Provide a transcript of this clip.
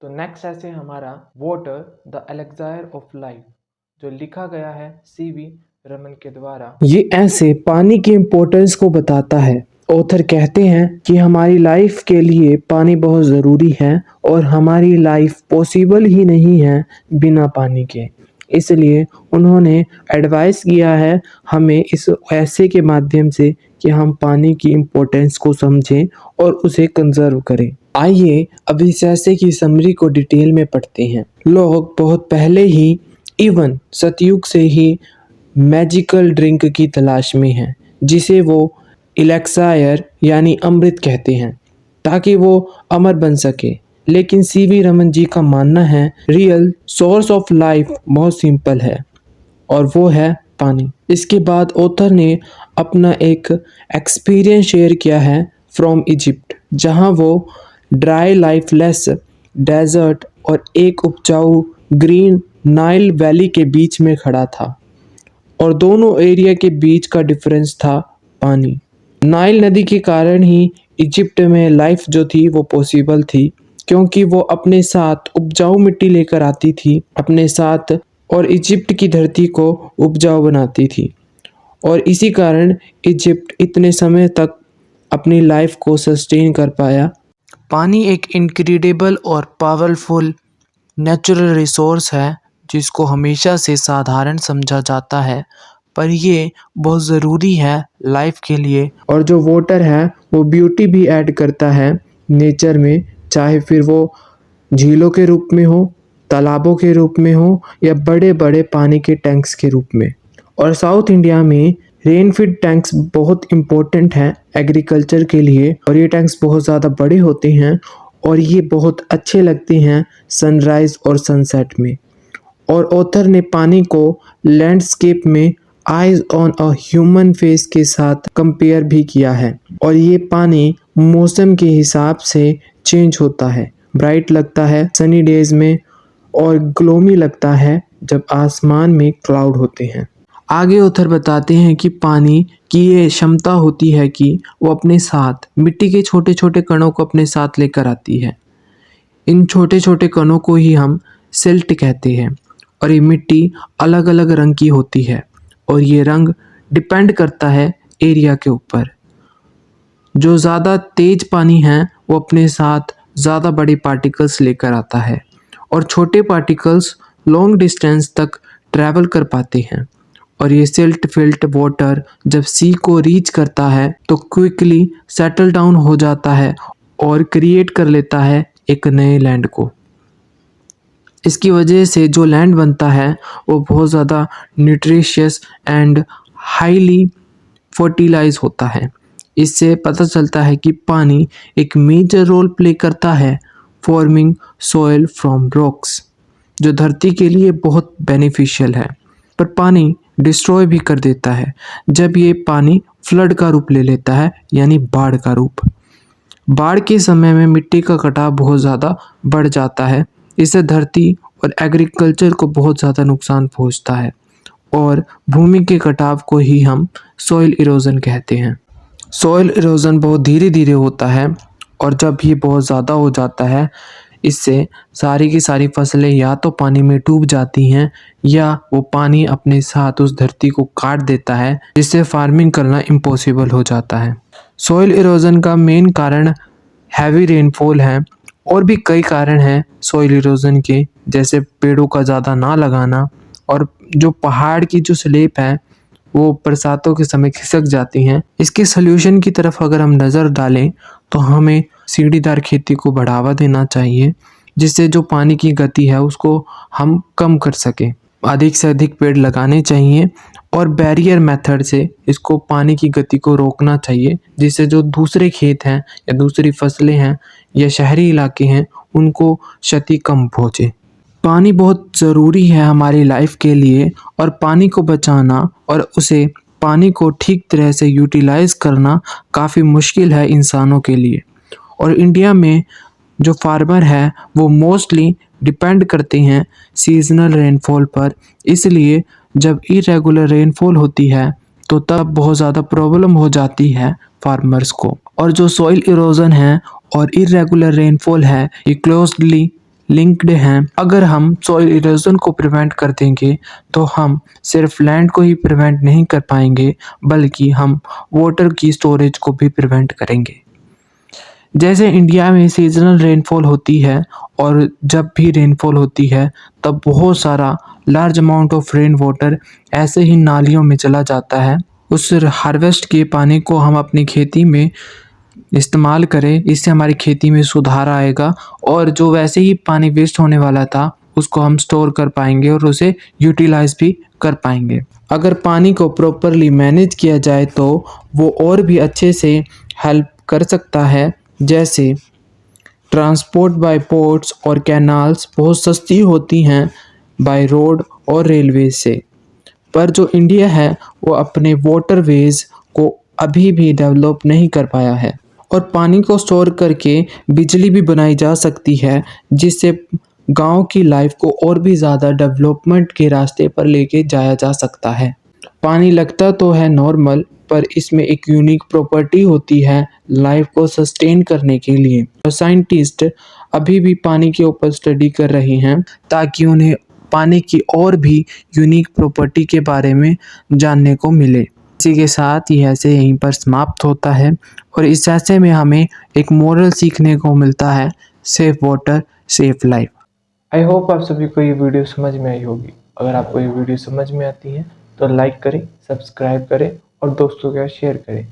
तो नेक्स्ट ऐसे हमारा वाटर द एलेक्सायर ऑफ लाइफ जो लिखा गया है सीवी रमन के द्वारा। ये ऐसे पानी की इम्पोर्टेंस को बताता है। ऑथर कहते हैं कि हमारी लाइफ के लिए पानी बहुत ज़रूरी है और हमारी लाइफ पॉसिबल ही नहीं है बिना पानी के। इसलिए उन्होंने एडवाइस किया है हमें इस ऐसे के माध्यम से कि हम पानी की इम्पोर्टेंस को समझें और उसे कंजर्व करें। आइए अब इस ऐसे की समरी को डिटेल में पढ़ते हैं। लोग बहुत पहले ही इवन सतयुग से ही मैजिकल ड्रिंक की तलाश में हैं जिसे वो इलेक्सायर यानी अमृत कहते हैं ताकि वो अमर बन सके। लेकिन सीवी रमन जी का मानना है रियल सोर्स ऑफ लाइफ बहुत सिंपल है और वो है पानी। इसके बाद ऑथर ने अपना एक एक्सपीरियंस शेयर किया है फ्रॉम इजिप्ट जहां वो ड्राई लाइफलेस डेजर्ट और एक उपजाऊ ग्रीन नाइल वैली के बीच में खड़ा था और दोनों एरिया के बीच का डिफरेंस था पानी। नाइल नदी के कारण ही इजिप्ट में लाइफ जो थी वो पॉसिबल थी क्योंकि वो अपने साथ उपजाऊ मिट्टी लेकर आती थी अपने साथ और इजिप्ट की धरती को उपजाऊ बनाती थी और इसी कारण इजिप्ट इतने समय तक अपनी लाइफ को सस्टेन कर पाया। पानी एक इनक्रेडिबल और पावरफुल नेचुरल रिसोर्स है जिसको हमेशा से साधारण समझा जाता है पर ये बहुत ज़रूरी है लाइफ के लिए। और जो वाटर है वो ब्यूटी भी ऐड करता है नेचर में, चाहे फिर वो झीलों के रूप में हो, तालाबों के रूप में हो या बड़े बड़े पानी के टैंक्स के रूप में। और साउथ इंडिया में रेनफीड टैंक्स बहुत इम्पोर्टेंट हैं एग्रीकल्चर के लिए और ये टैंक्स बहुत ज़्यादा बड़े होते हैं और ये बहुत अच्छे लगते हैं सनराइज़ और सनसेट में। और ऑथर ने पानी को लैंडस्केप में eyes on a human face के साथ कंपेयर भी किया है और ये पानी मौसम के हिसाब से चेंज होता है। ब्राइट लगता है सनी डेज में और ग्लोमी लगता है जब आसमान में क्लाउड होते हैं। आगे ऑथर बताते हैं कि पानी की ये क्षमता होती है कि वो अपने साथ मिट्टी के छोटे छोटे कणों को अपने साथ लेकर आती है। इन छोटे छोटे कणों को ही हम सिल्ट कहते हैं और ये मिट्टी अलग अलग रंग की होती है और ये रंग डिपेंड करता है एरिया के ऊपर। जो ज़्यादा तेज पानी है वो अपने साथ ज़्यादा बड़े पार्टिकल्स लेकर आता है और छोटे पार्टिकल्स लॉन्ग डिस्टेंस तक ट्रैवल कर पाते हैं और ये सिल्ट फिल्ट वाटर जब सी को रीच करता है तो क्विकली सेटल डाउन हो जाता है और क्रिएट कर लेता है एक नए लैंड को। इसकी वजह से जो लैंड बनता है वो बहुत ज़्यादा न्यूट्रिशियस एंड हाईली फर्टिलाइज होता है। इससे पता चलता है कि पानी एक मेजर रोल प्ले करता है फॉर्मिंग सॉइल फ्रॉम रॉक्स जो धरती के लिए बहुत बेनिफिशियल है पर पानी डिस्ट्रॉय भी कर देता है जब ये पानी फ्लड का रूप ले लेता है यानी बाढ़ का रूप। बाढ़ के समय में मिट्टी का कटाव बहुत ज़्यादा बढ़ जाता है। इससे धरती और एग्रीकल्चर को बहुत ज़्यादा नुकसान पहुंचता है और भूमि के कटाव को ही हम सॉइल इरोजन कहते हैं। सॉइल इरोजन बहुत धीरे धीरे होता है और जब ये बहुत ज़्यादा हो जाता है इससे सारी की सारी फसलें या तो पानी में डूब जाती हैं या वो पानी अपने साथ उस धरती को काट देता है जिससे फार्मिंग करना इम्पॉसिबल हो जाता है। सॉइल इरोजन का मेन कारण हैवी रेनफॉल है और भी कई कारण हैं सॉइल इरोजन के जैसे पेड़ों का ज़्यादा ना लगाना और जो पहाड़ की जो स्लेप है वो बरसातों के समय खिसक जाती हैं। इसके सल्यूशन की तरफ अगर हम नज़र डालें तो हमें सीढ़ीदार खेती को बढ़ावा देना चाहिए जिससे जो पानी की गति है उसको हम कम कर सकें। अधिक से अधिक पेड़ लगाने चाहिए और बैरियर मेथड से इसको पानी की गति को रोकना चाहिए जिससे जो दूसरे खेत हैं या दूसरी फसलें हैं या शहरी इलाके हैं उनको क्षति कम पहुँचे। पानी बहुत ज़रूरी है हमारी लाइफ के लिए और पानी को बचाना और उसे पानी को ठीक तरह से यूटिलाइज करना काफ़ी मुश्किल है इंसानों के लिए। और इंडिया में जो फार्मर है वो मोस्टली डिपेंड करते हैं सीजनल रेनफॉल पर, इसलिए जब इरेगुलर रेनफॉल होती है तो तब बहुत ज़्यादा प्रॉब्लम हो जाती है फार्मर्स को। और जो सॉइल इरोजन है और इरेगुलर रेनफॉल है ये क्लोजली लिंक्ड हैं। अगर हम सॉइल इरोजन को प्रिवेंट कर देंगे तो हम सिर्फ लैंड को ही प्रिवेंट नहीं कर पाएंगे, बल्कि हम वाटर की स्टोरेज को भी प्रिवेंट करेंगे। जैसे इंडिया में सीजनल रेनफॉल होती है और जब भी रेनफॉल होती है तब बहुत सारा large amount of rain water ऐसे ही नालियों में चला जाता है। उस हार्वेस्ट के पानी को हम अपनी खेती में इस्तेमाल करें, इससे हमारी खेती में सुधार आएगा और जो वैसे ही पानी वेस्ट होने वाला था उसको हम स्टोर कर पाएंगे और उसे यूटिलाइज भी कर पाएंगे। अगर पानी को प्रॉपरली मैनेज किया जाए तो वो और भी अच्छे से हेल्प कर सकता है। जैसे ट्रांसपोर्ट बाय पोर्ट्स और कैनाल्स बहुत सस्ती होती हैं बाय रोड और रेलवे से, पर जो इंडिया है वो अपने वाटरवेज को अभी भी डेवलप नहीं कर पाया है। और पानी को स्टोर करके बिजली भी बनाई जा सकती है, जिससे गांव की लाइफ को और भी ज़्यादा डेवलपमेंट के रास्ते पर लेके जाया जा सकता है। पानी लगता तो है नॉर्मल, पर इसमें एक यूनिक प्रॉपर्टी होती है लाइफ को सस्टेन करने के लिए। और साइंटिस्ट अभी भी पानी के ऊपर स्टडी कर रहे हैं ताकि उन्हें पानी की और भी यूनिक प्रॉपर्टी के बारे में जानने को मिले। इसी के साथ ये ऐसे यहीं पर समाप्त होता है और इस ऐसे में हमें एक मोरल सीखने को मिलता है, safe water safe life. I hope आप सभी को ये वीडियो समझ में आई होगी। अगर आपको ये वीडियो समझ में आती है तो लाइक करें, सब्सक्राइब करें और दोस्तों के साथ शेयर करें।